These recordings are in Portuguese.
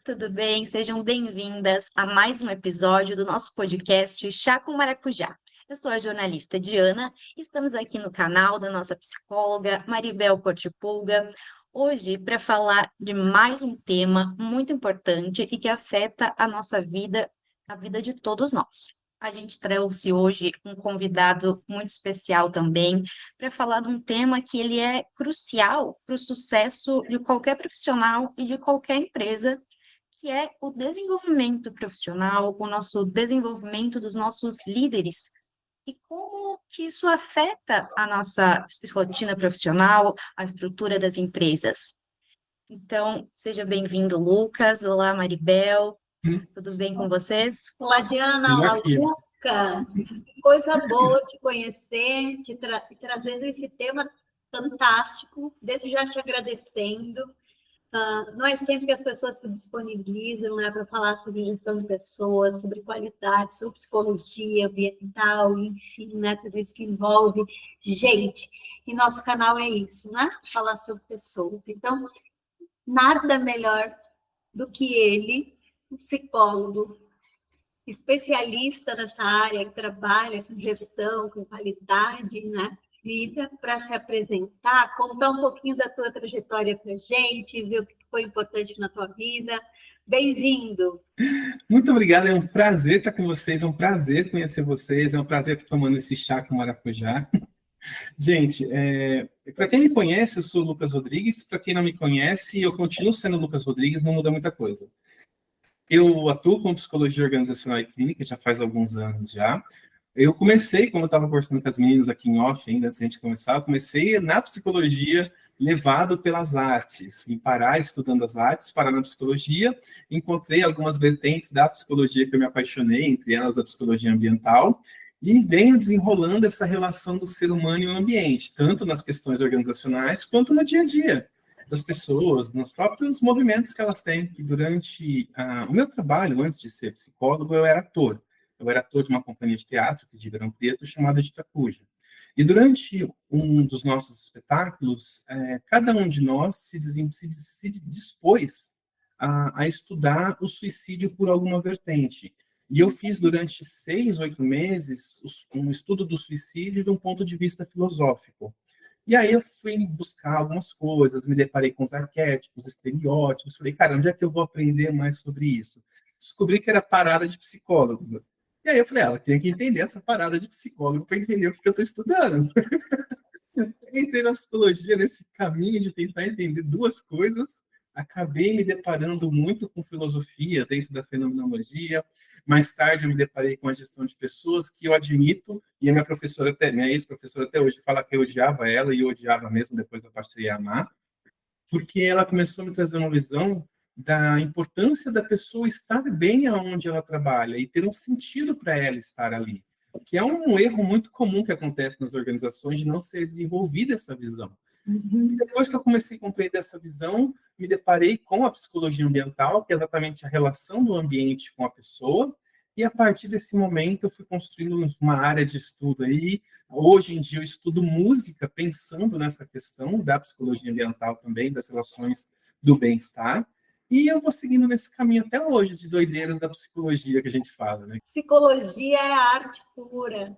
tudo bem? Sejam bem-vindas a mais um episódio do nosso podcast Chá com Maracujá. Eu sou a jornalista Diana e estamos aqui no canal da nossa psicóloga Maribel Portipulga, hoje para falar de mais um tema muito importante e que afeta a nossa vida, a vida de todos nós. A gente trouxe hoje um convidado muito especial também para falar de um tema que ele é crucial para o sucesso de qualquer profissional e de qualquer empresa, que é o desenvolvimento profissional, o nosso desenvolvimento dos nossos líderes e como que isso afeta a nossa rotina profissional, a estrutura das empresas. Então, seja bem-vindo, Lucas. Olá, Maribel. Tudo bem com vocês? Olá, Diana. Olá, Lucas. Que coisa boa te conhecer, trazendo esse tema fantástico. Desde já te agradecendo. Não é sempre que as pessoas se disponibilizam, né, para falar sobre gestão de pessoas, sobre qualidade, sobre psicologia ambiental, enfim, né, tudo isso que envolve gente. E nosso canal é isso, né? Falar sobre pessoas. Então, nada melhor do que ele, um psicólogo, especialista nessa área, que trabalha com gestão, com qualidade, né? Vida, para se apresentar, contar um pouquinho da tua trajetória para a gente, ver o que foi importante na tua vida. Bem-vindo! Muito obrigado, é um prazer estar com vocês, é um prazer conhecer vocês, é um prazer estar tomando esse chá com maracujá. Gente, para quem me conhece, eu sou o Lucas Rodrigues, para quem não me conhece, eu continuo sendo o Lucas Rodrigues, não muda muita coisa. Eu atuo com psicologia organizacional e clínica já faz alguns anos já. Eu comecei, como eu estava conversando com as meninas aqui em off, ainda antes de a gente começar, eu comecei na psicologia levado pelas artes. Vim parar estudando as artes, parar na psicologia, encontrei algumas vertentes da psicologia que eu me apaixonei, entre elas a psicologia ambiental, e venho desenrolando essa relação do ser humano e o ambiente, tanto nas questões organizacionais quanto no dia a dia das pessoas, nos próprios movimentos que elas têm. Que durante o meu trabalho, antes de ser psicólogo, eu era ator. Eu era ator de uma companhia de teatro de Ribeirão Preto chamada de Itacuja. E durante um dos nossos espetáculos, cada um de nós se dispôs a estudar o suicídio por alguma vertente. E eu fiz durante 6, 8 meses um estudo do suicídio de um ponto de vista filosófico. E aí eu fui buscar algumas coisas, me deparei com os arquétipos, estereótipos, falei, cara, onde é que eu vou aprender mais sobre isso? Descobri que era parada de psicólogo. E aí eu falei, ela tem que entender essa parada de psicólogo para entender o que eu estou estudando. Entrei na psicologia nesse caminho de tentar entender duas coisas, acabei me deparando muito com filosofia dentro da fenomenologia. Mais tarde eu me deparei com a gestão de pessoas, que eu admito, e a minha professora, minha ex-professora até hoje, fala que eu odiava ela, e eu odiava mesmo, depois eu passei a amar, porque ela começou a me trazer uma visão da importância da pessoa estar bem aonde ela trabalha e ter um sentido para ela estar ali, que é um erro muito comum que acontece nas organizações de não ser desenvolvida essa visão. E depois que eu comecei a compreender essa visão, me deparei com a psicologia ambiental, que é exatamente a relação do ambiente com a pessoa, e a partir desse momento eu fui construindo uma área de estudo aí. Hoje em dia eu estudo música pensando nessa questão da psicologia ambiental também, das relações do bem-estar, e eu vou seguindo nesse caminho até hoje, de doideiras da psicologia que a gente fala, né? Psicologia é a arte pura.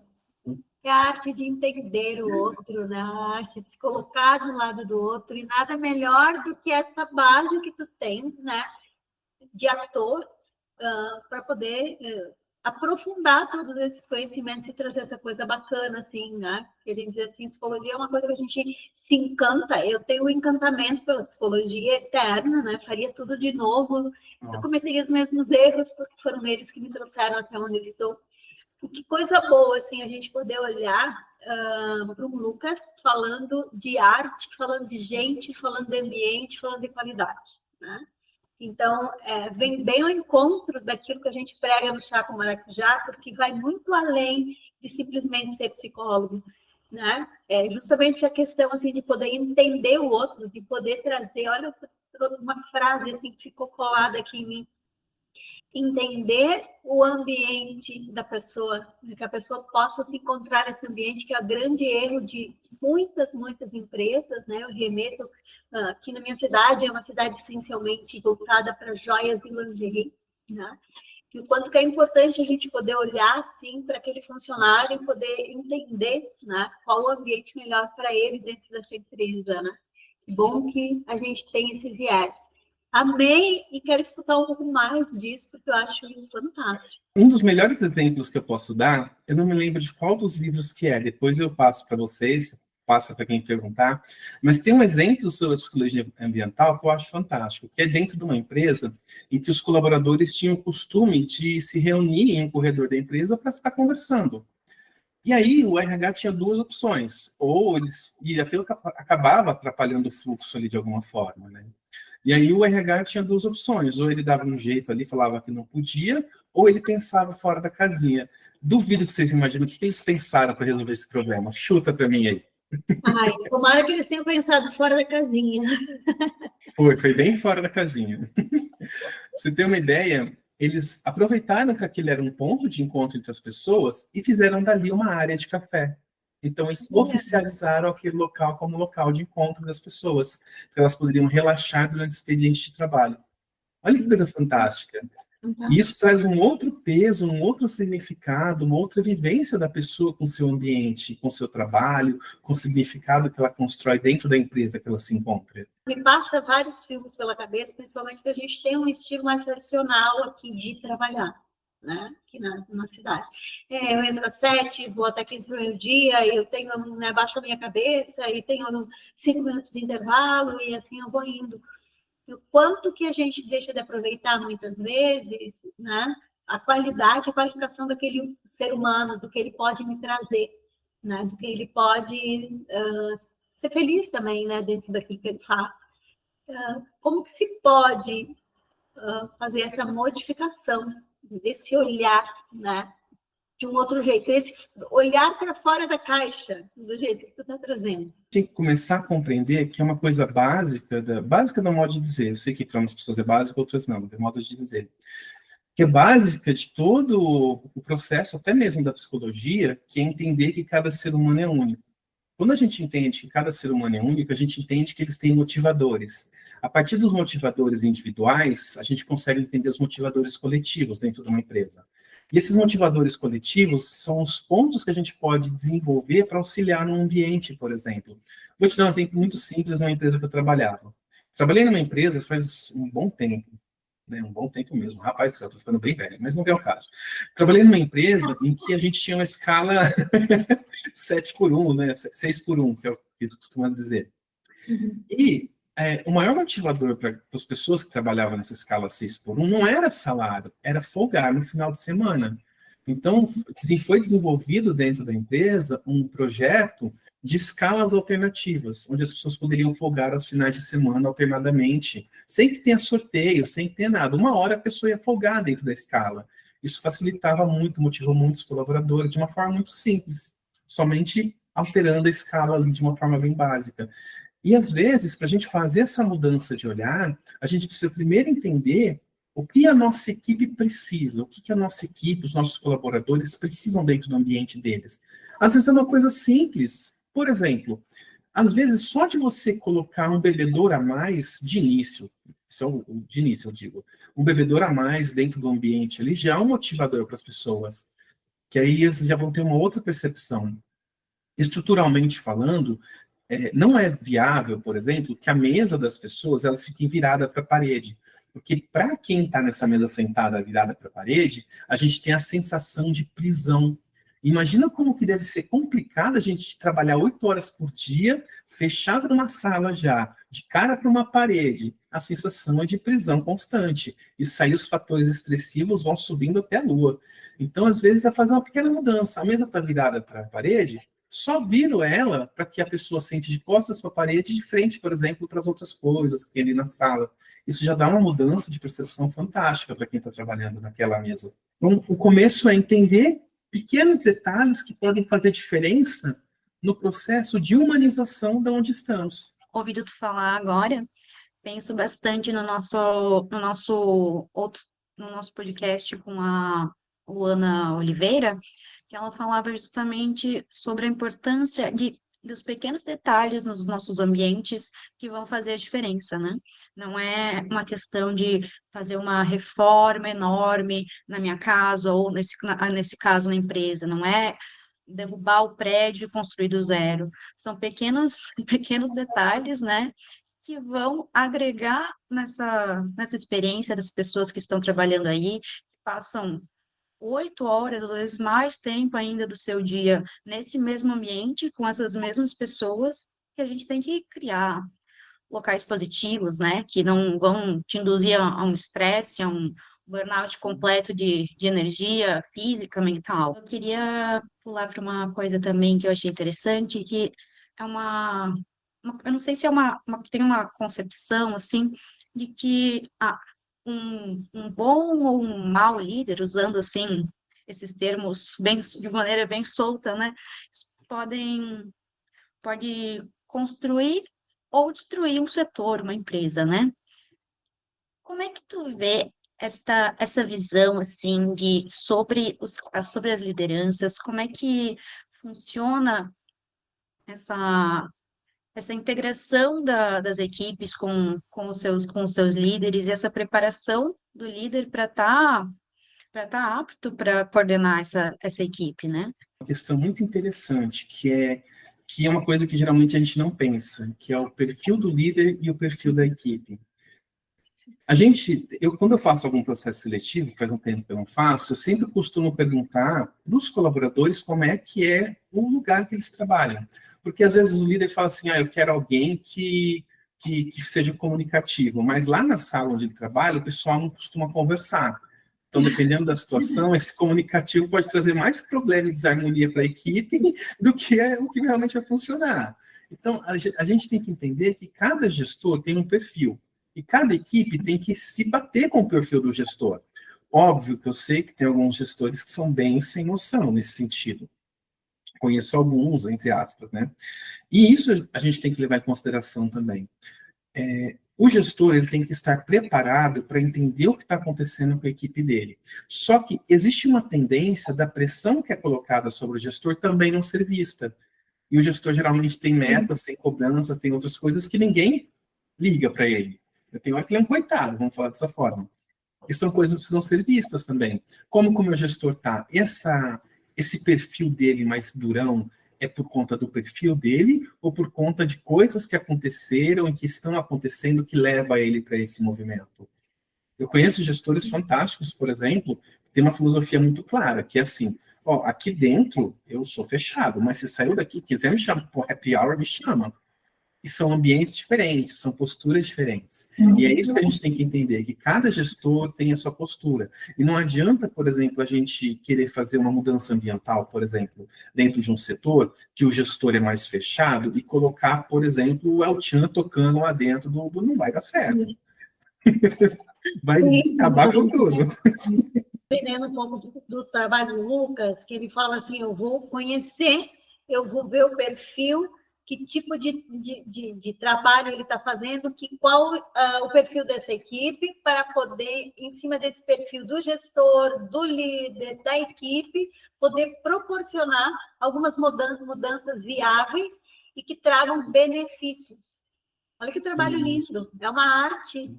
É a arte de entender o outro, né? A arte de se colocar de um lado do outro, e nada melhor do que essa base que tu tens, né? De ator, para poder aprofundar todos esses conhecimentos e trazer essa coisa bacana, assim, né? Que a gente diz assim, psicologia é uma coisa que a gente se encanta. Eu tenho um encantamento pela psicologia eterna, né? Faria tudo de novo. Nossa. Eu cometeria os mesmos erros, porque foram eles que me trouxeram até onde eu estou. Que coisa boa, assim, a gente poder olhar para o Lucas falando de arte, falando de gente, falando de ambiente, falando de qualidade, né? Então, vem bem ao encontro daquilo que a gente prega no Chá com Maracujá, porque vai muito além de simplesmente ser psicólogo, né? Justamente essa questão, assim, de poder entender o outro, de poder trazer, olha, uma frase, assim, que ficou colada aqui em mim, entender o ambiente da pessoa, que a pessoa possa se encontrar nesse ambiente, que é o grande erro de muitas, muitas empresas, né? Eu remeto aqui na minha cidade, é uma cidade essencialmente voltada para joias e lingerie, né? E o quanto que é importante a gente poder olhar, assim, para aquele funcionário e poder entender, né, qual o ambiente melhor para ele dentro dessa empresa, né? Que bom que a gente tem esse viés. Amei e quero escutar um pouco mais disso, porque eu acho isso fantástico. Um dos melhores exemplos que eu posso dar, eu não me lembro de qual dos livros que é, depois eu passo para vocês, passa para quem perguntar, mas tem um exemplo sobre a psicologia ambiental que eu acho fantástico, que é dentro de uma empresa em que os colaboradores tinham o costume de se reunir em um corredor da empresa para ficar conversando. E aí o RH tinha duas opções, ou eles, e aquilo acabava atrapalhando o fluxo ali de alguma forma, né? E aí o RH tinha duas opções, ou ele dava um jeito ali, falava que não podia, ou ele pensava fora da casinha. Duvido que vocês imaginem o que eles pensaram para resolver esse problema. Chuta para mim aí. Ai, tomara que eles tenham pensado fora da casinha. Foi bem fora da casinha. Pra você ter uma ideia, eles aproveitaram que aquele era um ponto de encontro entre as pessoas e fizeram dali uma área de café. Então, eles oficializaram aquele local como local de encontro das pessoas, para elas poderiam relaxar durante o expediente de trabalho. Olha que coisa fantástica. E isso traz um outro peso, um outro significado, uma outra vivência da pessoa com o seu ambiente, com o seu trabalho, com o significado que ela constrói dentro da empresa que ela se encontra. Me passa vários filmes pela cabeça, principalmente porque a gente tem um estilo mais tradicional aqui de trabalhar, né? Aqui na cidade. Eu entro às 7, vou até 15 do meio-dia, eu tenho, né, baixo a minha cabeça e tenho 5 minutos de intervalo e assim eu vou indo. E o quanto que a gente deixa de aproveitar muitas vezes, né? A qualidade, a qualificação daquele ser humano, do que ele pode me trazer, né? Do que ele pode ser feliz também, né? Dentro daquilo que ele faz. Como que se pode fazer essa modificação desse olhar, né? De um outro jeito, esse olhar para fora da caixa, do jeito que tu está trazendo. Tem que começar a compreender que é uma coisa básica do modo de dizer. Eu sei que para umas pessoas é básico, outras não, mas é modo de dizer. Que é básica de todo o processo, até mesmo da psicologia, que é entender que cada ser humano é único. Quando a gente entende que cada ser humano é único, a gente entende que eles têm motivadores. A partir dos motivadores individuais, a gente consegue entender os motivadores coletivos dentro de uma empresa. E esses motivadores coletivos são os pontos que a gente pode desenvolver para auxiliar no ambiente, por exemplo. Vou te dar um exemplo muito simples de uma empresa que eu trabalhava. Trabalhei numa empresa faz um bom tempo, né, um bom tempo mesmo. Rapaz do céu, estou ficando bem velho, mas não é o caso. Trabalhei numa empresa em que a gente tinha uma escala 7x1, né, 6x1, que é o que costuma dizer. E o maior motivador para as pessoas que trabalhavam nessa escala 6x1 não era salário, era folgar no final de semana. Então, foi desenvolvido dentro da empresa um projeto de escalas alternativas, onde as pessoas poderiam folgar aos finais de semana alternadamente, sem que tenha sorteio, sem ter nada. Uma hora a pessoa ia folgar dentro da escala. Isso facilitava muito, motivou muitos colaboradores de uma forma muito simples, somente alterando a escala ali de uma forma bem básica. E, às vezes, para a gente fazer essa mudança de olhar, a gente precisa primeiro entender o que a nossa equipe precisa, o que a nossa equipe, os nossos colaboradores precisam dentro do ambiente deles. Às vezes é uma coisa simples. Por exemplo, às vezes só de você colocar um bebedor a mais de início, isso é o de início eu digo, um bebedor a mais dentro do ambiente ali já é um motivador para as pessoas, que aí eles já vão ter uma outra percepção. Estruturalmente falando, não é viável, por exemplo, que a mesa das pessoas elas fiquem virada para a parede. Porque para quem está nessa mesa sentada virada para a parede, a gente tem a sensação de prisão. Imagina como que deve ser complicado a gente trabalhar 8 horas por dia, fechado numa sala já, de cara para uma parede. A sensação é de prisão constante. Isso aí os fatores estressivos vão subindo até a lua. Então, às vezes, é fazer uma pequena mudança. A mesa está virada para a parede, só viro ela para que a pessoa sente de costas para a parede, de frente, por exemplo, para as outras coisas que tem ali na sala. Isso já dá uma mudança de percepção fantástica para quem está trabalhando naquela mesa. Então, o começo é entender pequenos detalhes que podem fazer diferença no processo de humanização de onde estamos. Ouvindo tu falar agora, penso bastante no nosso podcast com a Luana Oliveira, que ela falava justamente sobre a importância de dos pequenos detalhes nos nossos ambientes que vão fazer a diferença, né? Não é uma questão de fazer uma reforma enorme na minha casa ou nesse caso na empresa, não é derrubar o prédio e construir do zero. São pequenos detalhes, né, que vão agregar nessa experiência das pessoas que estão trabalhando aí, que passam 8 horas, às vezes mais tempo ainda do seu dia nesse mesmo ambiente, com essas mesmas pessoas, que a gente tem que criar locais positivos, né, que não vão te induzir a um estresse, a um burnout completo de energia física, mental. Eu queria pular para uma coisa também que eu achei interessante, que é eu não sei se é tem uma concepção, assim, de que um bom ou um mau líder, usando, assim, esses termos de maneira bem solta, né, podem pode construir ou destruir um setor, uma empresa, né? Como é que tu vê essa visão, assim, sobre as lideranças? Como é que funciona essa, essa integração das equipes com os seus líderes e essa preparação do líder para tá apto para coordenar essa equipe, né? Uma questão muito interessante, que é uma coisa que geralmente a gente não pensa, que é o perfil do líder e o perfil da equipe. Quando eu faço algum processo seletivo, faz um tempo que eu não faço, eu sempre costumo perguntar para os colaboradores como é que é o lugar que eles trabalham. Porque às vezes o líder fala assim, eu quero alguém que seja comunicativo, mas lá na sala onde ele trabalha, o pessoal não costuma conversar. Então, dependendo da situação, esse comunicativo pode trazer mais problema e desarmonia para a equipe do que o que realmente vai funcionar. Então, a gente tem que entender que cada gestor tem um perfil. E cada equipe tem que se bater com o perfil do gestor. Óbvio que eu sei que tem alguns gestores que são bem sem noção nesse sentido. Conheço alguns, entre aspas, né? E isso a gente tem que levar em consideração também. O gestor ele tem que estar preparado para entender o que está acontecendo com a equipe dele. Só que existe uma tendência da pressão que é colocada sobre o gestor também não ser vista. E o gestor geralmente tem metas, tem cobranças, tem outras coisas que ninguém liga para ele. Eu tenho hora que ele é um coitado, vamos falar dessa forma. E são coisas que precisam ser vistas também. Como que o meu gestor está? Esse perfil dele mais durão é por conta do perfil dele ou por conta de coisas que aconteceram e que estão acontecendo que leva ele para esse movimento? Eu conheço gestores fantásticos, por exemplo, que têm uma filosofia muito clara, que é assim, aqui dentro eu sou fechado, mas se saiu daqui quiser me chamar para happy hour, me chama. E são ambientes diferentes, são posturas diferentes. E é isso que a gente tem que entender, que cada gestor tem a sua postura. E não adianta, por exemplo, a gente querer fazer uma mudança ambiental, por exemplo, dentro de um setor, que o gestor é mais fechado, e colocar, por exemplo, o El Chan tocando lá dentro não vai dar certo. Vai acabar com tudo. Dependendo um pouco do trabalho do Lucas, que ele fala assim, eu vou conhecer, eu vou ver o perfil, que tipo de trabalho ele está fazendo, qual o perfil dessa equipe, para poder, em cima desse perfil do gestor, do líder, da equipe, poder proporcionar algumas mudanças viáveis e que tragam benefícios. Olha que trabalho lindo, é uma arte,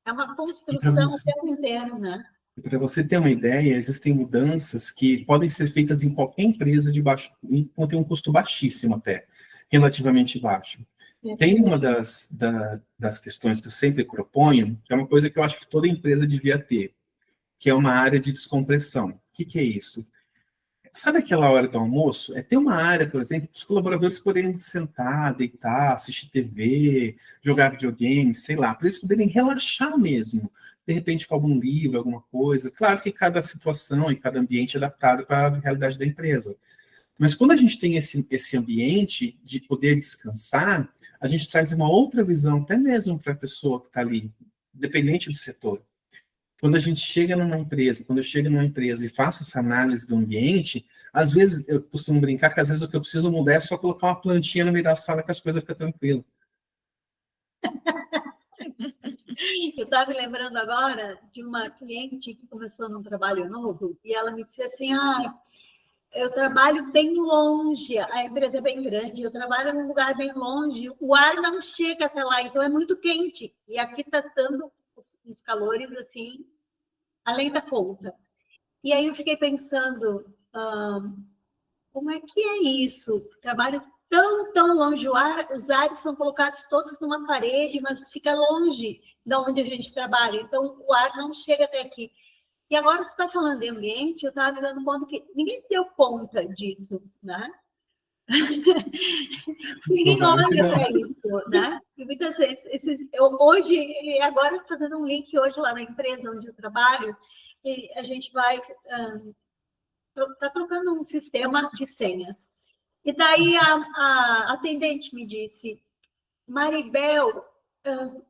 é uma construção o tempo inteiro, né? Para você ter uma ideia, existem mudanças que podem ser feitas em qualquer empresa tem um custo baixíssimo até, relativamente baixo. Tem uma das questões que eu sempre proponho, que é uma coisa que eu acho que toda empresa devia ter, que é uma área de descompressão. O que é isso? Sabe aquela hora do almoço? É ter uma área, por exemplo, para os colaboradores poderem sentar, deitar, assistir TV, jogar videogame, sei lá, para eles poderem relaxar mesmo. De repente, com algum livro, alguma coisa. Claro que cada situação e cada ambiente é adaptado para a realidade da empresa. Mas quando a gente tem esse ambiente de poder descansar, a gente traz uma outra visão, até mesmo para a pessoa que está ali, independente do setor. Quando a gente chega numa empresa, quando eu chego numa empresa e faço essa análise do ambiente, às vezes eu costumo brincar que às vezes o que eu preciso mudar é só colocar uma plantinha no meio da sala que as coisas ficam tranquilas. Eu estava me lembrando agora de uma cliente que começou num trabalho novo e ela me disse assim, eu trabalho bem longe, a empresa é bem grande, eu trabalho num lugar bem longe, o ar não chega até lá, então é muito quente. E aqui está dando os calores, assim, além da conta. E aí eu fiquei pensando, como é que é isso? Trabalho tão longe, os ares são colocados todos numa parede, mas fica longe de onde a gente trabalha, então o ar não chega até aqui. E agora você está falando de ambiente, eu estava me dando conta que ninguém se deu conta disso, né? Ninguém olha para isso, né? E muitas vezes, hoje, agora fazendo um link hoje lá na empresa onde eu trabalho, a gente vai está trocando um sistema de senhas. E daí a atendente me disse, Maribel,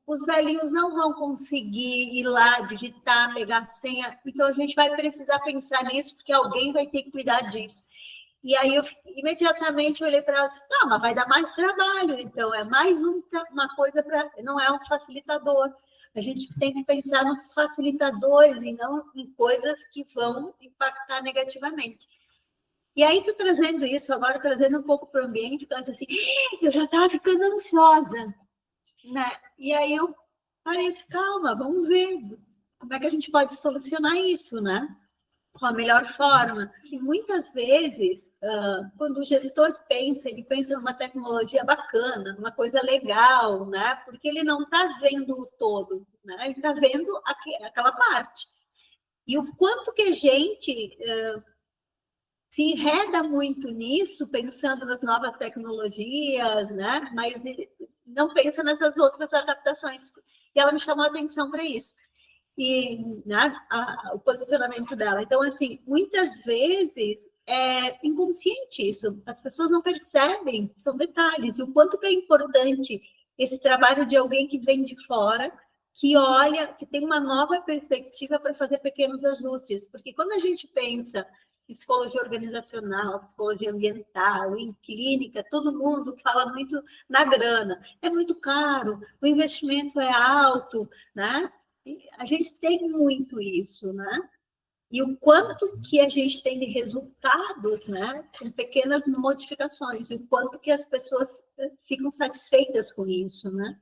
os velhinhos não vão conseguir ir lá, digitar, pegar a senha, então a gente vai precisar pensar nisso, porque alguém vai ter que cuidar disso. E aí eu imediatamente olhei para ela e disse, mas vai dar mais trabalho, então é mais uma coisa para... Não é um facilitador. A gente tem que pensar nos facilitadores e não em coisas que vão impactar negativamente. E aí, estou trazendo isso agora, trazendo um pouco para o ambiente, porque assim, eu já estava ficando ansiosa, né? E aí eu falei assim, calma, vamos ver como é que a gente pode solucionar isso, né? Com a melhor forma. Que muitas vezes, quando o gestor pensa, ele pensa numa tecnologia bacana, numa coisa legal, né? Porque ele não está vendo o todo, né? Ele está vendo aquela parte. E o quanto que a gente se enreda muito nisso, pensando nas novas tecnologias, né? Mas não pensa nessas outras adaptações. E ela me chamou a atenção para isso. E né, o posicionamento dela. Então, assim, muitas vezes é inconsciente isso. As pessoas não percebem, são detalhes. E o quanto que é importante esse trabalho de alguém que vem de fora, que olha, que tem uma nova perspectiva para fazer pequenos ajustes. Porque quando a gente pensa em psicologia organizacional, psicologia ambiental, em clínica, todo mundo fala muito na grana. É muito caro, o investimento é alto, né? A gente tem muito isso, né? E o quanto que a gente tem de resultados, né? Com pequenas modificações, e o quanto que as pessoas ficam satisfeitas com isso, né?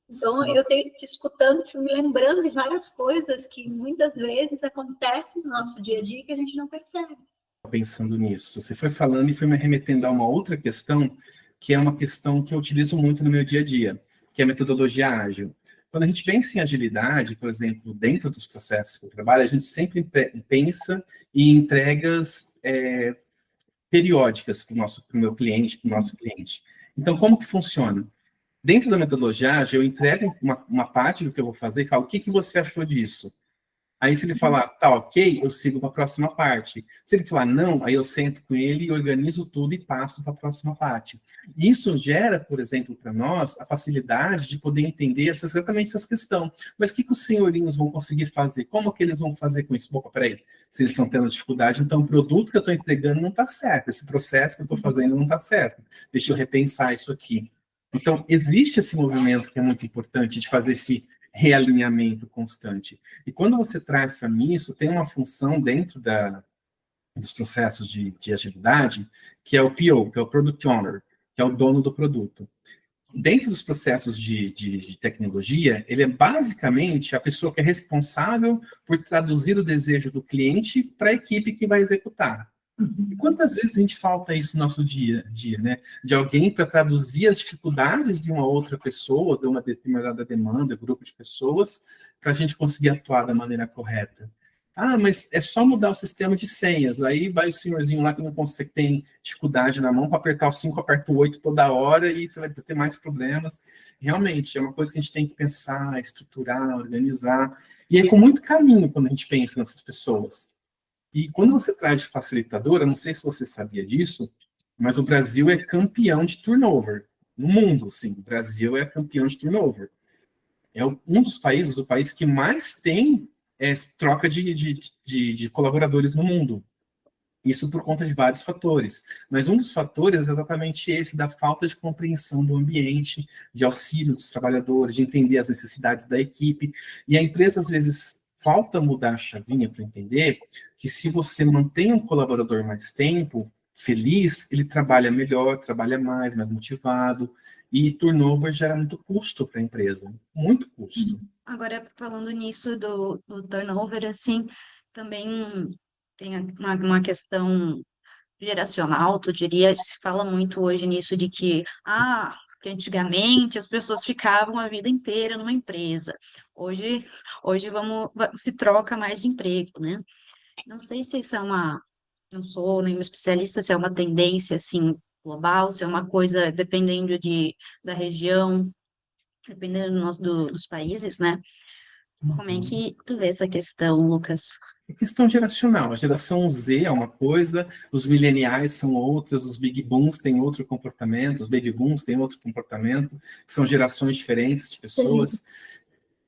Então, eu tenho te escutando, me lembrando de várias coisas que muitas vezes acontecem no nosso dia a dia que a gente não percebe. Pensando nisso, você foi falando e foi me remetendo a uma outra questão, que é uma questão que eu utilizo muito no meu dia a dia, que é a metodologia ágil. Quando a gente pensa em agilidade, por exemplo, dentro dos processos do trabalho, a gente sempre pensa em entregas periódicas para o meu cliente, para o nosso cliente. Então, como que funciona? Dentro da metodologia ágil, eu entrego uma parte do que eu vou fazer e falo, o que você achou disso? Aí, se ele falar, tá ok, eu sigo para a próxima parte. Se ele falar não, aí eu sento com ele e organizo tudo e passo para a próxima parte. Isso gera, por exemplo, para nós, a facilidade de poder entender exatamente essas questões. Mas o que os senhorinhos vão conseguir fazer? Como que eles vão fazer com isso? Bom, peraí, se eles estão tendo dificuldade, então o produto que eu estou entregando não está certo, esse processo que eu estou fazendo não está certo. Deixa eu repensar isso aqui. Então, existe esse movimento que é muito importante de fazer esse realinhamento constante. E quando você traz para mim isso, tem uma função dentro dos processos de agilidade, que é o PO, que é o Product Owner, que é o dono do produto. Dentro dos processos de tecnologia, ele é basicamente a pessoa que é responsável por traduzir o desejo do cliente para a equipe que vai executar. E quantas vezes a gente falta isso no nosso dia a dia, né? De alguém para traduzir as dificuldades de uma outra pessoa, de uma determinada demanda, grupo de pessoas, para a gente conseguir atuar da maneira correta. Ah, mas é só mudar o sistema de senhas. Aí vai o senhorzinho lá que não consegue, tem dificuldade na mão para apertar o 5, aperta o 8 toda hora e você vai ter mais problemas. Realmente, é uma coisa que a gente tem que pensar, estruturar, organizar. E é com muito carinho quando a gente pensa nessas pessoas. E quando você traz de facilitadora, não sei se você sabia disso, mas o Brasil é campeão de turnover. No mundo, sim, o Brasil é campeão de turnover. É um dos países, o país que mais tem troca de colaboradores no mundo. Isso por conta de vários fatores. Mas um dos fatores é exatamente esse, da falta de compreensão do ambiente, de auxílio dos trabalhadores, de entender as necessidades da equipe. E a empresa, às vezes, falta mudar a chavinha para entender que se você mantém um colaborador mais tempo, feliz, ele trabalha melhor, trabalha mais motivado, e turnover gera muito custo para a empresa, muito custo. Agora, falando nisso do turnover, assim, também tem uma questão geracional, tu diria, se fala muito hoje nisso de que antigamente as pessoas ficavam a vida inteira numa empresa. Hoje, se troca mais de emprego, né? Não sei se isso não sou nenhuma especialista, se é uma tendência, assim, global, se é uma coisa dependendo da região, dependendo dos países, né? Como é que tu vê essa questão, Lucas? É questão geracional. A geração Z é uma coisa, os mileniais são outras, os big booms têm outro comportamento, os baby booms têm outro comportamento, são gerações diferentes de pessoas.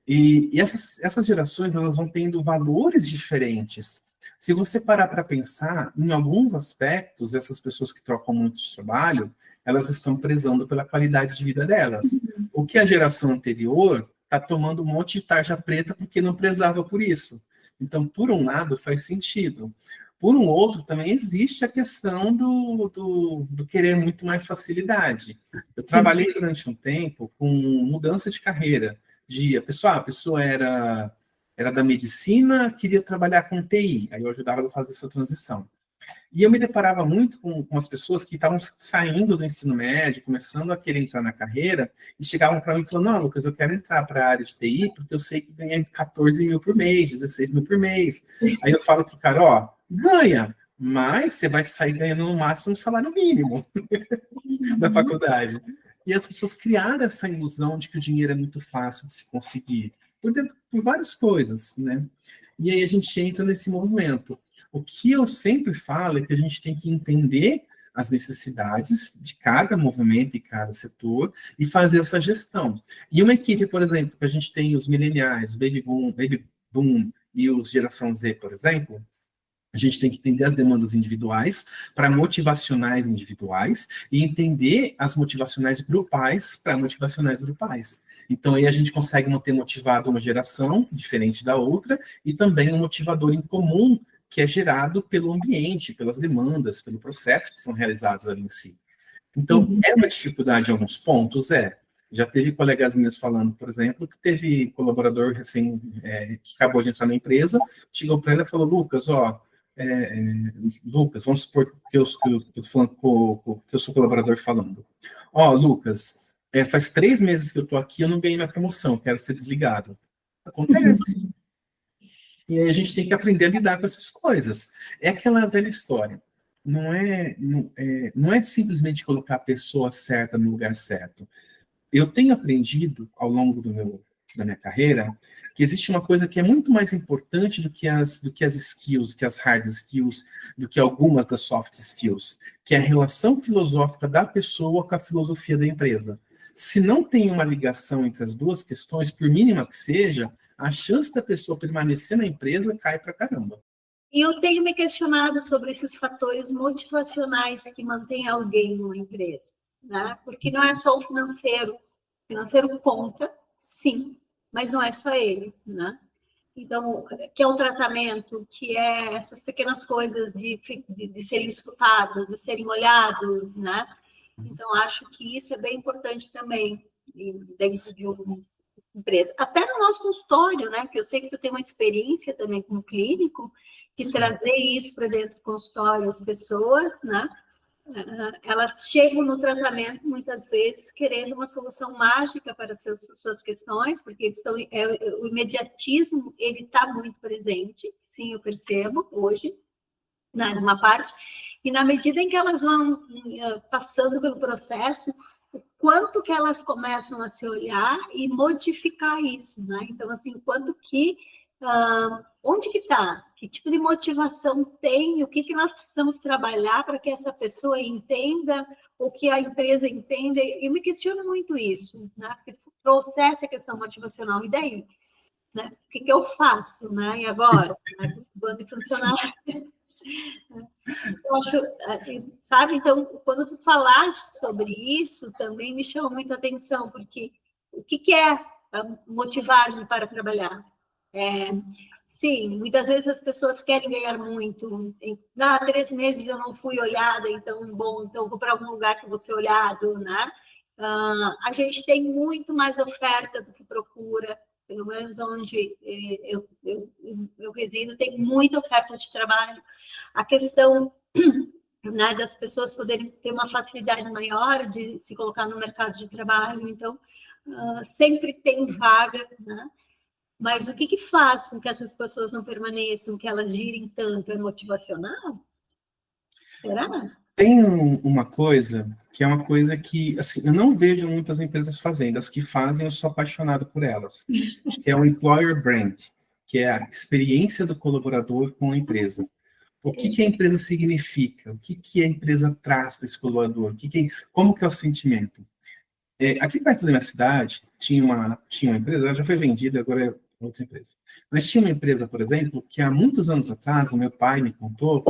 E essas gerações, elas vão tendo valores diferentes. Se você parar para pensar, em alguns aspectos, essas pessoas que trocam muito de trabalho, elas estão prezando pela qualidade de vida delas. O que a geração anterior está tomando um monte de tarja preta porque não prezava por isso. Então, por um lado, faz sentido. Por um outro, também existe a questão do querer muito mais facilidade. Eu trabalhei durante um tempo com mudança de carreira. A pessoa era da medicina, queria trabalhar com TI, aí eu ajudava ela a fazer essa transição. E eu me deparava muito com as pessoas que estavam saindo do ensino médio, começando a querer entrar na carreira, e chegavam para mim e falavam, não, Lucas, eu quero entrar para a área de TI, porque eu sei que ganha 14 mil por mês, 16 mil por mês. Aí eu falo para o cara, ó, ganha, mas você vai sair ganhando no máximo um salário mínimo da faculdade. E as pessoas criaram essa ilusão de que o dinheiro é muito fácil de se conseguir, por várias coisas, né? E aí a gente entra nesse movimento. O que eu sempre falo é que a gente tem que entender as necessidades de cada movimento e cada setor e fazer essa gestão. E uma equipe, por exemplo, que a gente tem os mileniais, baby boom e os geração Z, por exemplo, a gente tem que entender as demandas individuais para motivacionais individuais e entender as motivacionais grupais para motivacionais grupais. Então, aí a gente consegue manter motivado uma geração diferente da outra e também um motivador em comum que é gerado pelo ambiente, pelas demandas, pelo processo que são realizados ali em si. Então, é uma dificuldade em alguns pontos? É. Já teve colegas meus falando, por exemplo, que teve colaborador que acabou de entrar na empresa, chegou para ele e falou, Lucas, Lucas, vamos supor que eu estou falando que eu sou colaborador falando. Lucas, faz 3 meses que eu estou aqui, eu não ganhei minha promoção, quero ser desligado. Acontece. E aí a gente tem que aprender a lidar com essas coisas. É aquela velha história. Não é simplesmente colocar a pessoa certa no lugar certo. Eu tenho aprendido, ao longo da minha carreira, que existe uma coisa que é muito mais importante do que as skills, do que as hard skills, do que algumas das soft skills, que é a relação filosófica da pessoa com a filosofia da empresa. Se não tem uma ligação entre as duas questões, por mínima que seja, a chance da pessoa permanecer na empresa cai pra caramba. E eu tenho me questionado sobre esses fatores motivacionais que mantêm alguém numa empresa, né? Porque não é só o financeiro. O financeiro conta, sim, mas não é só ele, né? Então, que é o tratamento, que é essas pequenas coisas de serem escutados, de serem olhados, né? Então, acho que isso é bem importante também dentro de uma empresa. Até no nosso consultório, né? Que eu sei que tu tem uma experiência também como clínico, de Sim. trazer isso para dentro do consultório, as pessoas, né? Elas chegam no tratamento, muitas vezes, querendo uma solução mágica para suas questões, porque o imediatismo ele está muito presente, sim, eu percebo, hoje, numa parte, e na medida em que elas vão passando pelo processo, o quanto que elas começam a se olhar e modificar isso, né? Então, assim, o quanto que onde que está? Que tipo de motivação tem? O que nós precisamos trabalhar para que essa pessoa entenda, ou que a empresa entenda? Eu me questiono muito isso, né? Porque tu trouxesse a questão motivacional, e daí? Né? O que eu faço, né? E agora? Né? Esse bando de funcionários. Eu acho, sabe? Então, quando tu falaste sobre isso, também me chamou muita atenção, porque o que é motivar-me para trabalhar? Sim, muitas vezes as pessoas querem ganhar muito. 3 meses eu não fui olhada, então, bom, então vou para algum lugar que vou ser olhado, né? A gente tem muito mais oferta do que procura, pelo menos onde eu resido, tem muita oferta de trabalho. A questão, né, das pessoas poderem ter uma facilidade maior de se colocar no mercado de trabalho, então, sempre tem vaga, né? Mas o que faz com que essas pessoas não permaneçam, que elas girem tanto? É motivacional? Será? Tem uma coisa que é uma coisa que, assim, eu não vejo muitas empresas fazendo. As que fazem, eu sou apaixonado por elas, que é o Employer Brand, que é a experiência do colaborador com a empresa. O que a empresa significa? O que a empresa traz para esse colaborador? Como que é o sentimento? Aqui perto da minha cidade, tinha uma empresa, ela já foi vendida, agora é outra empresa. Mas tinha uma empresa, por exemplo, que há muitos anos atrás, o meu pai me contou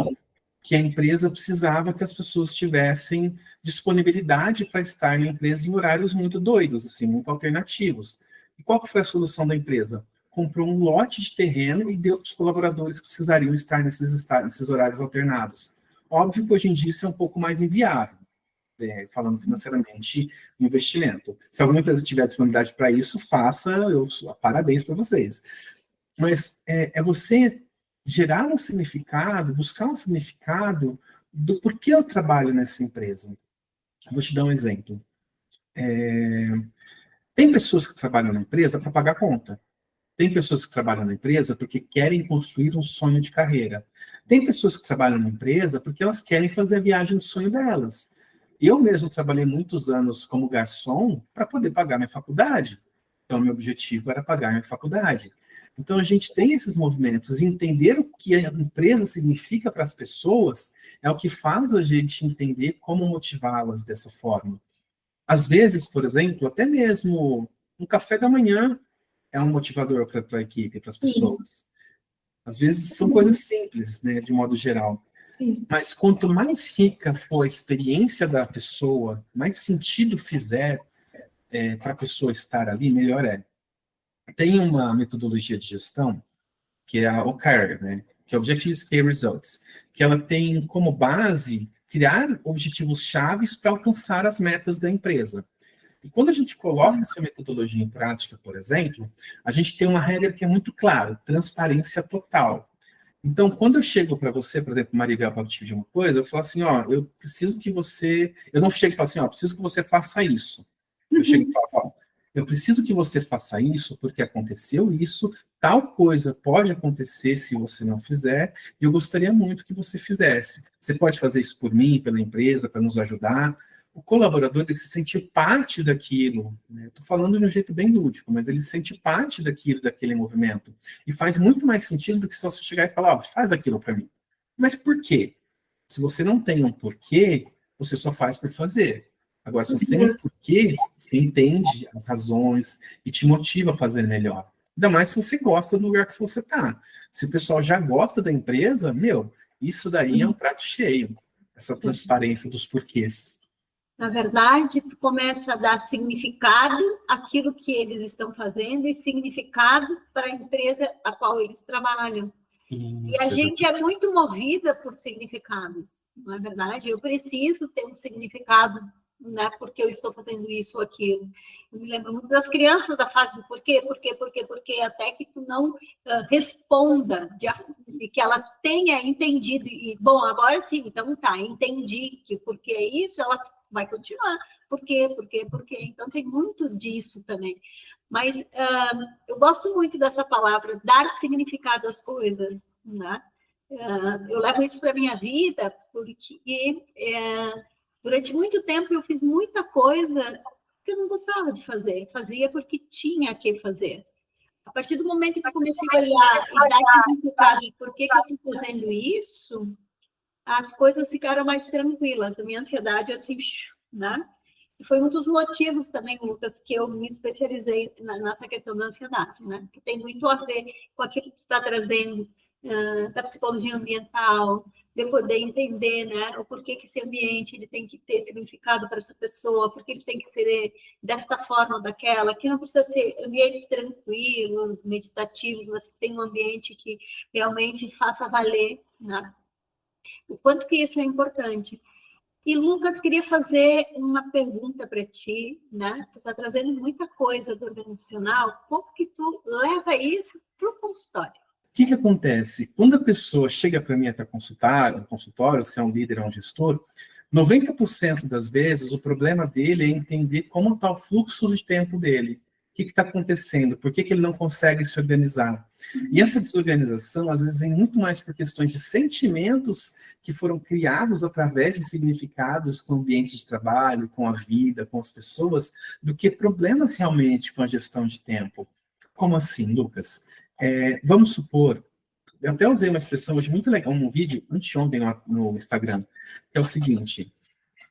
que a empresa precisava que as pessoas tivessem disponibilidade para estar na empresa em horários muito doidos, assim, muito alternativos. E qual foi a solução da empresa? Comprou um lote de terreno e deu para os colaboradores que precisariam estar nesses horários alternados. Óbvio que hoje em dia isso é um pouco mais inviável, falando financeiramente, um investimento. Se alguma empresa tiver disponibilidade para isso, faça, parabéns para vocês. Mas é você gerar um significado, buscar um significado do porquê eu trabalho nessa empresa. Vou te dar um exemplo. Tem pessoas que trabalham na empresa para pagar conta. Tem pessoas que trabalham na empresa porque querem construir um sonho de carreira. Tem pessoas que trabalham na empresa porque elas querem fazer a viagem do sonho delas. Eu mesmo trabalhei muitos anos como garçom para poder pagar minha faculdade. Então, meu objetivo era pagar minha faculdade. Então, a gente tem esses movimentos e entender o que a empresa significa para as pessoas é o que faz a gente entender como motivá-las dessa forma. Às vezes, por exemplo, até mesmo um café da manhã é um motivador para a equipe, para as pessoas. Às vezes são coisas simples, né, de modo geral. Mas quanto mais rica for a experiência da pessoa, mais sentido fizer para a pessoa estar ali, melhor é. Tem uma metodologia de gestão, que é a OKR, né, que é Objectives Key Results, que ela tem como base criar objetivos chaves para alcançar as metas da empresa. E quando a gente coloca essa metodologia em prática, por exemplo, a gente tem uma regra que é muito clara: transparência total. Então, quando eu chego para você, por exemplo, Maribel, para te pedir uma coisa, eu falo assim, ó, eu preciso que você... Eu não chego e falo assim, ó, preciso que você faça isso. Eu chego e falo, ó, eu preciso que você faça isso porque aconteceu isso, tal coisa pode acontecer se você não fizer, e eu gostaria muito que você fizesse. Você pode fazer isso por mim, pela empresa, para nos ajudar. O colaborador, ele se sente parte daquilo, né? Estou falando de um jeito bem lúdico, mas ele se sente parte daquilo, daquele movimento. E faz muito mais sentido do que só você chegar e falar, ó, faz aquilo para mim. Mas por quê? Se você não tem um porquê, você só faz por fazer. Agora, se você tem um porquê, você entende as razões e te motiva a fazer melhor. Ainda mais se você gosta do lugar que você está. Se o pessoal já gosta da empresa, isso daí é um prato cheio. Essa transparência dos porquês. Na verdade, tu começa a dar significado àquilo que eles estão fazendo e significado para a empresa a qual eles trabalham. E a gente é muito movida por significados, não é verdade? Eu preciso ter um significado, né, porque eu estou fazendo isso ou aquilo. Eu me lembro muito das crianças da fase do porquê, até que tu não responda de que ela tenha entendido. E, bom, agora sim, então tá, entendi que porque é isso, ela vai continuar. Por quê? Então, tem muito disso também. Mas eu gosto muito dessa palavra, dar significado às coisas, né? Eu levo isso para a minha vida porque durante muito tempo eu fiz muita coisa que eu não gostava de fazer. Fazia porque tinha que fazer. A partir do momento que eu comecei a olhar e dar significado e por que eu estou fazendo isso, as coisas ficaram mais tranquilas. A minha ansiedade, assim, né? E foi um dos motivos também, Lucas, que eu me especializei nessa questão da ansiedade, né? Que tem muito a ver com aquilo que tu está trazendo da psicologia ambiental, de eu poder entender, né, o porquê que esse ambiente ele tem que ter significado para essa pessoa, porque ele tem que ser desta forma ou daquela, que não precisa ser ambientes tranquilos, meditativos, mas que tem um ambiente que realmente faça valer, né? O quanto que isso é importante. E, Lucas, queria fazer uma pergunta para ti, né? Tu está trazendo muita coisa do organizacional, como que tu leva isso para o consultório? O que acontece? Quando a pessoa chega para mim até consultório, se é um líder ou um gestor, 90% das vezes o problema dele é entender como está o fluxo de tempo dele. O que está acontecendo? Por que ele não consegue se organizar? E essa desorganização, às vezes, vem muito mais por questões de sentimentos que foram criados através de significados com o ambiente de trabalho, com a vida, com as pessoas, do que problemas realmente com a gestão de tempo. Como assim, Lucas? Vamos supor, eu até usei uma expressão hoje muito legal, um vídeo anteontem no Instagram, que é o seguinte,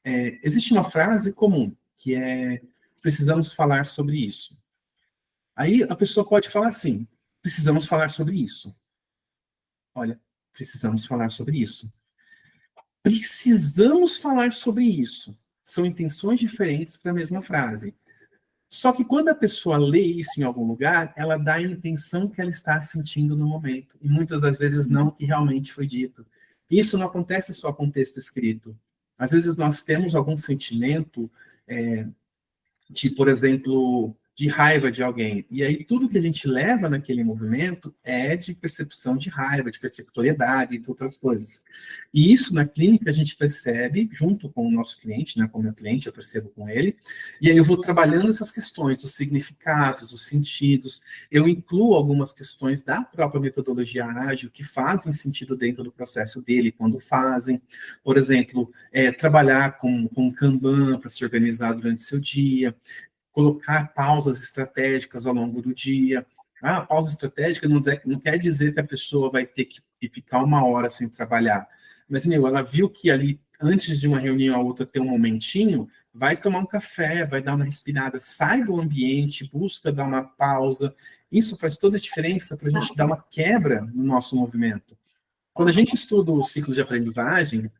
existe uma frase comum, que é, precisamos falar sobre isso. Aí a pessoa pode falar assim, precisamos falar sobre isso. Olha, precisamos falar sobre isso. Precisamos falar sobre isso. São intenções diferentes para a mesma frase. Só que quando a pessoa lê isso em algum lugar, ela dá a intenção que ela está sentindo no momento. E muitas das vezes não o que realmente foi dito. Isso não acontece só com texto escrito. Às vezes nós temos algum sentimento de, por exemplo, de raiva de alguém. E aí tudo que a gente leva naquele movimento é de percepção de raiva, de perceptoriedade, entre outras coisas. E isso na clínica a gente percebe junto com o nosso cliente, né, com o meu cliente, eu percebo com ele, e aí eu vou trabalhando essas questões, os significados, os sentidos, eu incluo algumas questões da própria metodologia ágil que fazem sentido dentro do processo dele, quando fazem, por exemplo, trabalhar com Kanban para se organizar durante o seu dia, colocar pausas estratégicas ao longo do dia. Pausa estratégica não quer dizer que a pessoa vai ter que ficar 1 hora sem trabalhar. Mas, ela viu que ali, antes de uma reunião a outra ter um momentinho, vai tomar um café, vai dar uma respirada, sai do ambiente, busca dar uma pausa. Isso faz toda a diferença para a gente dar uma quebra no nosso movimento. Quando a gente estuda o ciclo de aprendizagem,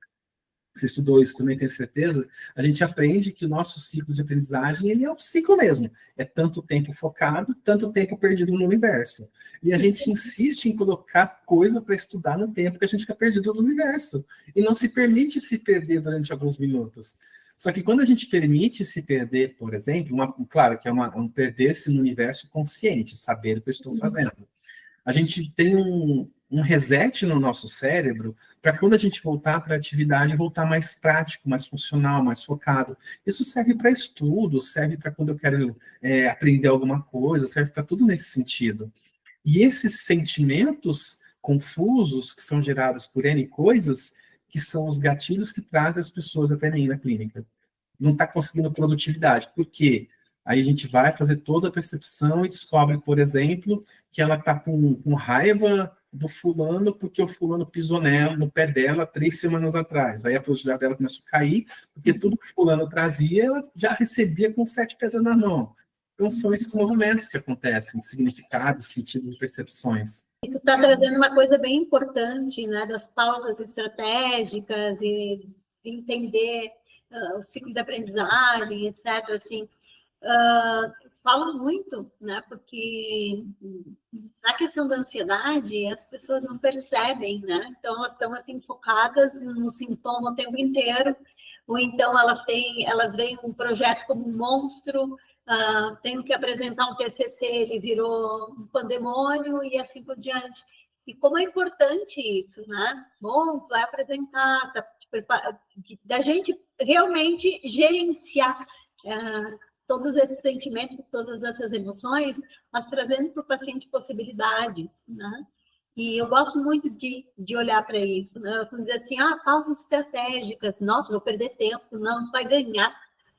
você estudou isso também, tenho certeza, a gente aprende que o nosso ciclo de aprendizagem, ele é um ciclo mesmo. É tanto tempo focado, tanto tempo perdido no universo. E a gente insiste em colocar coisa para estudar no tempo que a gente fica perdido no universo. E não se permite se perder durante alguns minutos. Só que quando a gente permite se perder, por exemplo, claro que é um perder-se no universo consciente, saber o que eu estou fazendo. A gente tem um reset no nosso cérebro para quando a gente voltar para a atividade, voltar mais prático, mais funcional, mais focado. Isso serve para estudo, serve para quando eu quero aprender alguma coisa, serve para tudo nesse sentido. E esses sentimentos confusos que são gerados por N coisas, que são os gatilhos que trazem as pessoas até mim na clínica. Não está conseguindo produtividade. Por quê? Aí a gente vai fazer toda a percepção e descobre, por exemplo, que ela está com raiva do fulano porque o fulano pisou no pé dela 3 semanas atrás. Aí a produtividade dela começou a cair, porque tudo que o fulano trazia, ela já recebia com 7 pedras na mão. Então são esses movimentos que acontecem, de significados, sentidos, percepções. E tu está trazendo uma coisa bem importante, né, das pausas estratégicas e entender o ciclo de aprendizagem, etc. Assim, falo muito, né? Porque na questão da ansiedade, as pessoas não percebem, né? Então, elas estão assim focadas no sintoma o tempo inteiro, ou então elas veem um projeto como um monstro, tenho que apresentar um TCC, ele virou um pandemônio e assim por diante. E como é importante isso, né? Bom, tu vai apresentar, da gente realmente gerenciar todos esses sentimentos, todas essas emoções, mas trazendo para o paciente possibilidades, né? E eu gosto muito de olhar para isso, né? Quando dizer assim, pausas estratégicas, nossa, vou perder tempo, não, tu vai ganhar,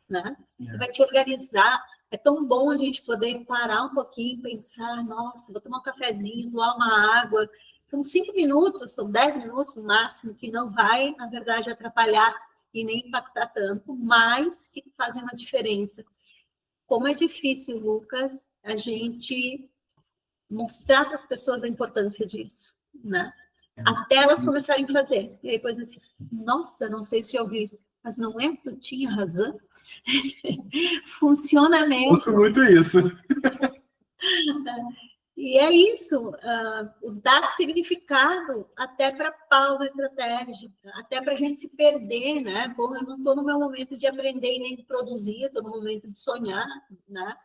né? Tu vai te organizar. É tão bom a gente poder parar um pouquinho, pensar, nossa, vou tomar um cafezinho, tomar uma água. São 5 minutos, são 10 minutos no máximo, que não vai, na verdade, atrapalhar e nem impactar tanto, mas que fazem uma diferença. Como é difícil, Lucas, a gente mostrar para as pessoas a importância disso, né? Até elas começarem a fazer. E aí depois assim, nossa, não sei se já ouviu isso, mas não é que tu tinha razão? Funciona mesmo. Ouço muito isso. E é isso, o dar significado até para pausa estratégica, até para a gente se perder, né? Bom, eu não estou no meu momento de aprender e nem de produzir, estou no momento de sonhar, né?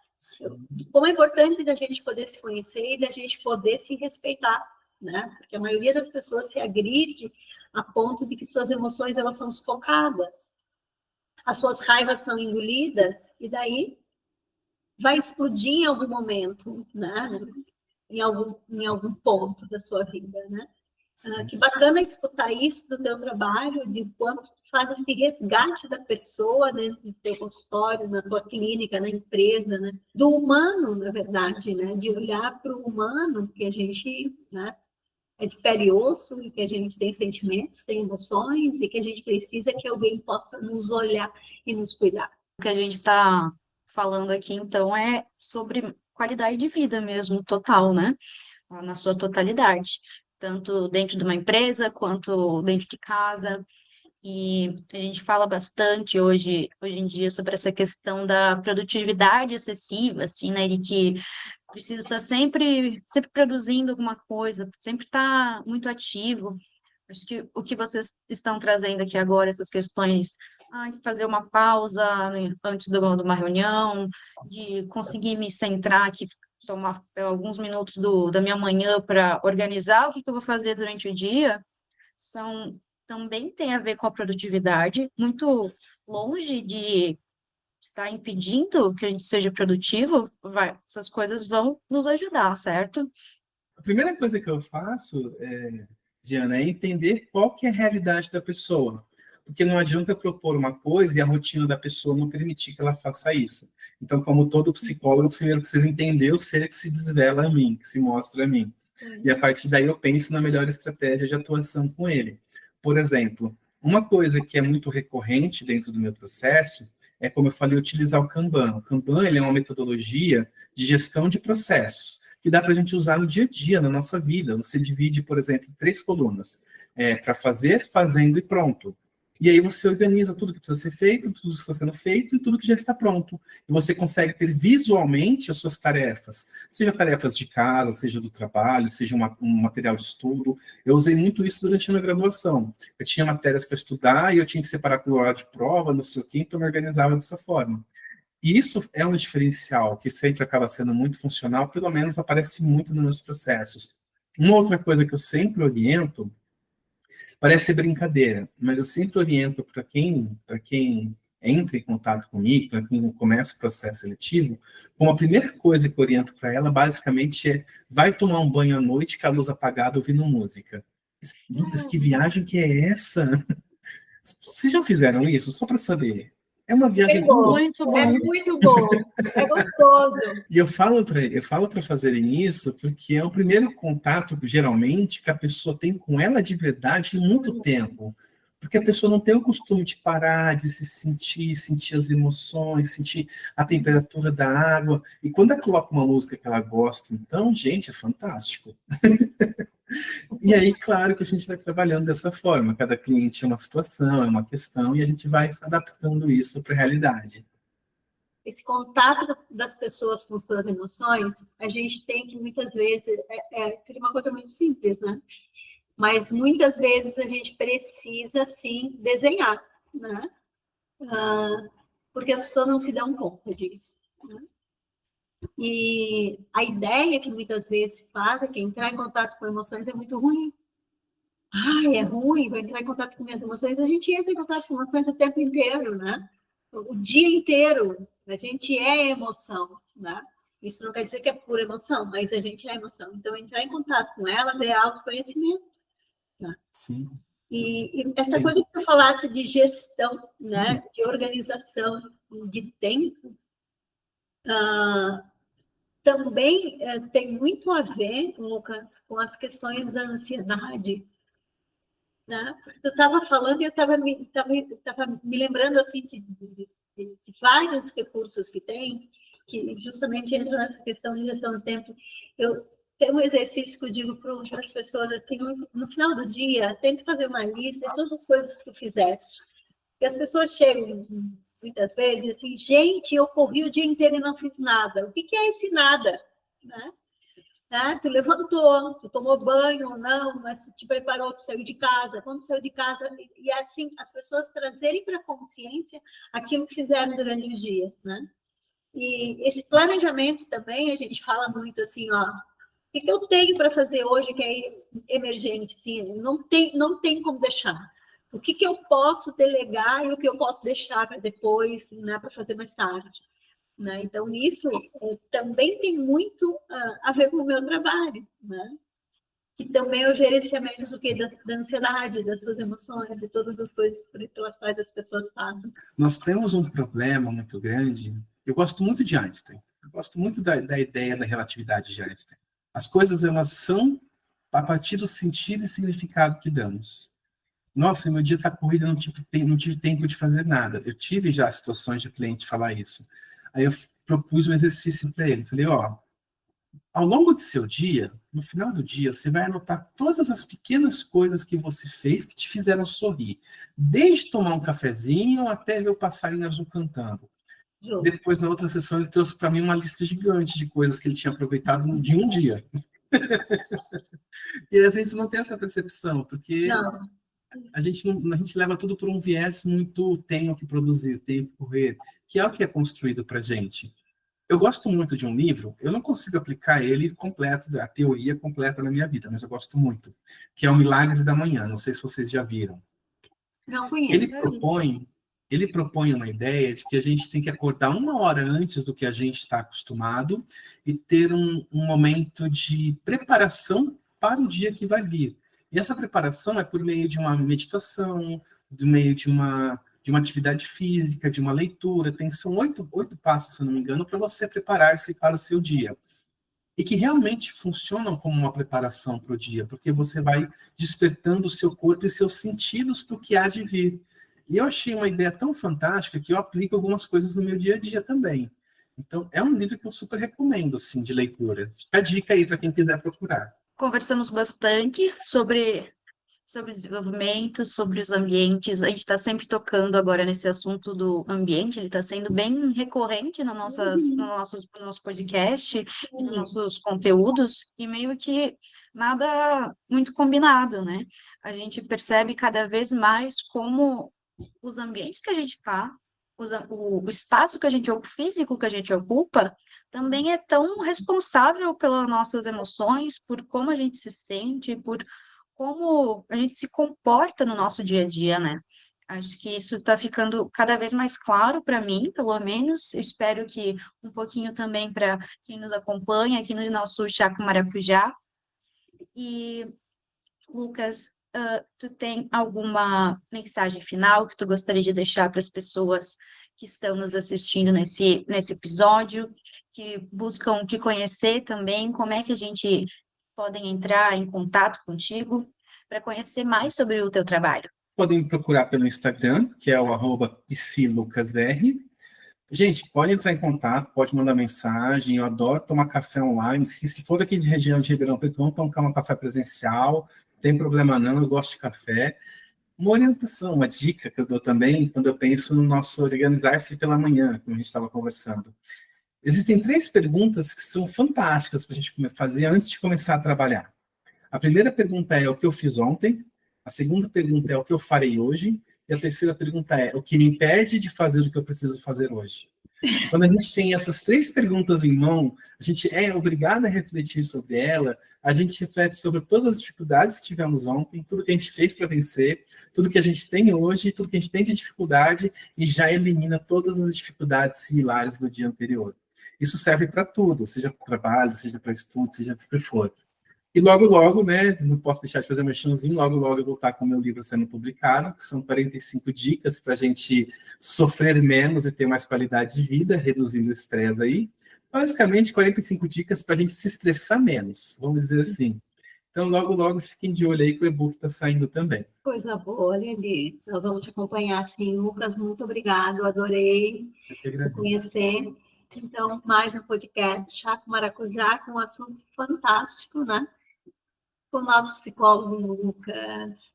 Como é importante da gente poder se conhecer e da gente poder se respeitar, né? Porque a maioria das pessoas se agride a ponto de que suas emoções elas são sufocadas, as suas raivas são engolidas e daí vai explodir em algum momento, né? Em algum ponto da sua vida, né? Que bacana escutar isso do teu trabalho, de quanto tu faz esse resgate da pessoa dentro do teu consultório, na tua clínica, na empresa, né? Do humano, na verdade, né? De olhar para o humano, que a gente, né? É de pele e osso, e que a gente tem sentimentos, tem emoções, e que a gente precisa que alguém possa nos olhar e nos cuidar. O que a gente está falando aqui, então, é sobre qualidade de vida mesmo, total, né? Na sua totalidade, tanto dentro de uma empresa quanto dentro de casa. E a gente fala bastante hoje em dia sobre essa questão da produtividade excessiva, assim, né? De que precisa estar sempre produzindo alguma coisa, sempre estar muito ativo. Acho que o que vocês estão trazendo aqui agora, essas questões, de fazer uma pausa né, antes de uma reunião, de conseguir me centrar aqui, tomar alguns minutos da minha manhã para organizar o que eu vou fazer durante o dia, também tem a ver com a produtividade, muito longe de estar impedindo que a gente seja produtivo, essas coisas vão nos ajudar, certo? A primeira coisa que eu faço, Diana, é entender qual que é a realidade da pessoa. Porque não adianta propor uma coisa e a rotina da pessoa não permitir que ela faça isso. Então, como todo psicólogo, primeiro precisa entender o ser que se desvela a mim, que se mostra a mim. Sim. E a partir daí eu penso na melhor estratégia de atuação com ele. Por exemplo, uma coisa que é muito recorrente dentro do meu processo é, como eu falei, utilizar o Kanban. O Kanban ele é uma metodologia de gestão de processos que dá para a gente usar no dia a dia, na nossa vida. Você divide, por exemplo, em 3 colunas. Para fazer, fazendo e pronto. E aí você organiza tudo que precisa ser feito, tudo que está sendo feito e tudo que já está pronto. E você consegue ter visualmente as suas tarefas, seja tarefas de casa, seja do trabalho, seja um material de estudo. Eu usei muito isso durante a minha graduação. Eu tinha matérias para estudar e eu tinha que separar por hora de prova, não sei o quê, então eu me organizava dessa forma. E isso é um diferencial que sempre acaba sendo muito funcional, pelo menos aparece muito nos meus processos. Uma outra coisa que eu sempre oriento, parece brincadeira, mas eu sempre oriento para quem entra em contato comigo, para quem começa o processo seletivo, como a primeira coisa que eu oriento para ela, basicamente, é vai tomar um banho à noite com a luz apagada ouvindo música. Lucas, que viagem que é essa? Vocês já fizeram isso? Só para saber. É uma viagem muito boa. É muito bom. É gostoso. E eu falo para fazerem isso porque é o primeiro contato, geralmente, que a pessoa tem com ela de verdade em muito tempo. Porque a pessoa não tem o costume de parar, de se sentir as emoções, sentir a temperatura da água. E quando ela coloca uma música que ela gosta, então, gente, é fantástico. E aí, claro que a gente vai trabalhando dessa forma. Cada cliente é uma situação, é uma questão, e a gente vai adaptando isso para a realidade. Esse contato das pessoas com suas emoções, a gente tem que, muitas vezes, seria uma coisa muito simples, né? Mas, muitas vezes, a gente precisa, sim, desenhar, né? Porque as pessoas não se dão conta disso, né? E a ideia que muitas vezes se faz é que entrar em contato com emoções é muito ruim. É ruim, vou entrar em contato com minhas emoções. A gente entra em contato com emoções o tempo inteiro, né? O dia inteiro. A gente é emoção, né? Isso não quer dizer que é pura emoção, mas a gente é emoção. Então, entrar em contato com elas é autoconhecimento. Né? Sim. E essa coisa que tu falasse de gestão, né? De organização, de tempo, também tem muito a ver, Lucas, com as questões da ansiedade. Né? Tu estava falando e eu estava me lembrando assim, de vários recursos que tem, que justamente entram nessa questão de gestão do tempo. tem um exercício que eu digo para as pessoas, assim, no final do dia, tente fazer uma lista de todas as coisas que tu fizeste. E as pessoas chegam, muitas vezes, assim, gente, eu corri o dia inteiro e não fiz nada. O que é esse nada? Né? Tu levantou, tu tomou banho ou não, mas tu te preparou, tu saiu de casa. Quando tu saiu de casa, e assim, as pessoas trazerem para a consciência aquilo que fizeram durante o dia, né? E esse planejamento também, a gente fala muito assim, ó, o que eu tenho para fazer hoje que é emergente, assim, não tem como deixar. O que eu posso delegar e o que eu posso deixar para depois, né, para fazer mais tarde. Né? Então, isso também tem muito a ver com o meu trabalho, né? Que também é o gerenciamento do quê? Da ansiedade, das suas emoções e todas as coisas pelas quais as pessoas passam. Nós temos um problema muito grande. Eu gosto muito de Einstein. Eu gosto muito da ideia da relatividade de Einstein. As coisas, elas são a partir do sentido e significado que damos. Nossa, meu dia está corrido, não tive tempo de fazer nada. Eu tive já situações de cliente falar isso. Aí eu propus um exercício para ele. Falei, ó, ao longo do seu dia, no final do dia, você vai anotar todas as pequenas coisas que você fez que te fizeram sorrir. Desde tomar um cafezinho até ver o passarinho azul cantando. Depois, na outra sessão, ele trouxe para mim uma lista gigante de coisas que ele tinha aproveitado de um dia. E a gente não tem essa percepção, porque a gente leva tudo por um viés muito tenho que produzir, tenho que correr, que é o que é construído para a gente. Eu gosto muito de um livro, eu não consigo aplicar ele completo, a teoria completa na minha vida, mas eu gosto muito, que é O Milagre da Manhã, não sei se vocês já viram. Não conheço. Ele propõe uma ideia de que a gente tem que acordar 1 hora antes do que a gente está acostumado e ter um momento de preparação para o dia que vai vir. E essa preparação é por meio de uma meditação, por meio de uma atividade física, de uma leitura. São 8 passos, se eu não me engano, para você preparar-se para o seu dia. E que realmente funcionam como uma preparação para o dia, porque você vai despertando o seu corpo e seus sentidos para o que há de vir. E eu achei uma ideia tão fantástica que eu aplico algumas coisas no meu dia a dia também. Então, é um livro que eu super recomendo, assim, de leitura. Fica a dica aí para quem quiser procurar. Conversamos bastante sobre desenvolvimento, sobre os ambientes. A gente está sempre tocando agora nesse assunto do ambiente, ele está sendo bem recorrente no nosso podcast, nos nossos conteúdos, e meio que nada muito combinado, né? A gente percebe cada vez mais como os ambientes que a gente está, o espaço que a gente, o físico que a gente ocupa, também é tão responsável pelas nossas emoções, por como a gente se sente, por como a gente se comporta no nosso dia a dia, né? Acho que isso está ficando cada vez mais claro para mim, pelo menos. Eu espero que um pouquinho também para quem nos acompanha aqui no nosso Chá com Maracujá. E, Lucas, tu tem alguma mensagem final que tu gostaria de deixar para as pessoas que estão nos assistindo nesse episódio, que buscam te conhecer também? Como é que a gente podem entrar em contato contigo para conhecer mais sobre o teu trabalho? Podem me procurar pelo Instagram, que é o @psilucasr. Gente, pode entrar em contato, pode mandar mensagem. Eu adoro tomar café online. Se for daqui de região de Ribeirão Preto, vamos tomar um café presencial. Não tem problema não, eu gosto de café. Uma orientação, uma dica que eu dou também, quando eu penso no nosso organizar-se pela manhã, como a gente estava conversando. Existem 3 perguntas que são fantásticas para a gente fazer antes de começar a trabalhar. A primeira pergunta é o que eu fiz ontem, a segunda pergunta é o que eu farei hoje, e a terceira pergunta é o que me impede de fazer o que eu preciso fazer hoje. Quando a gente tem essas 3 perguntas em mão, a gente é obrigado a refletir sobre ela, a gente reflete sobre todas as dificuldades que tivemos ontem, tudo que a gente fez para vencer, tudo que a gente tem hoje, tudo que a gente tem de dificuldade, e já elimina todas as dificuldades similares do dia anterior. Isso serve para tudo, seja para trabalho, seja para estudo, seja para o que for. E logo, né, não posso deixar de fazer um merchanzinho, logo eu vou estar com o meu livro sendo publicado, que são 45 dicas para a gente sofrer menos e ter mais qualidade de vida, reduzindo o estresse aí. Basicamente, 45 dicas para a gente se estressar menos, vamos dizer assim. Então, logo, fiquem de olho aí que o e-book está saindo também. Coisa boa, Lili. Nós vamos te acompanhar, sim. Lucas, muito obrigado, adorei Eu que agradeço. conhecer. Então, mais um podcast Chá com Maracujá, com um assunto fantástico, né? Com o nosso psicólogo Lucas.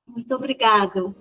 Muito obrigada.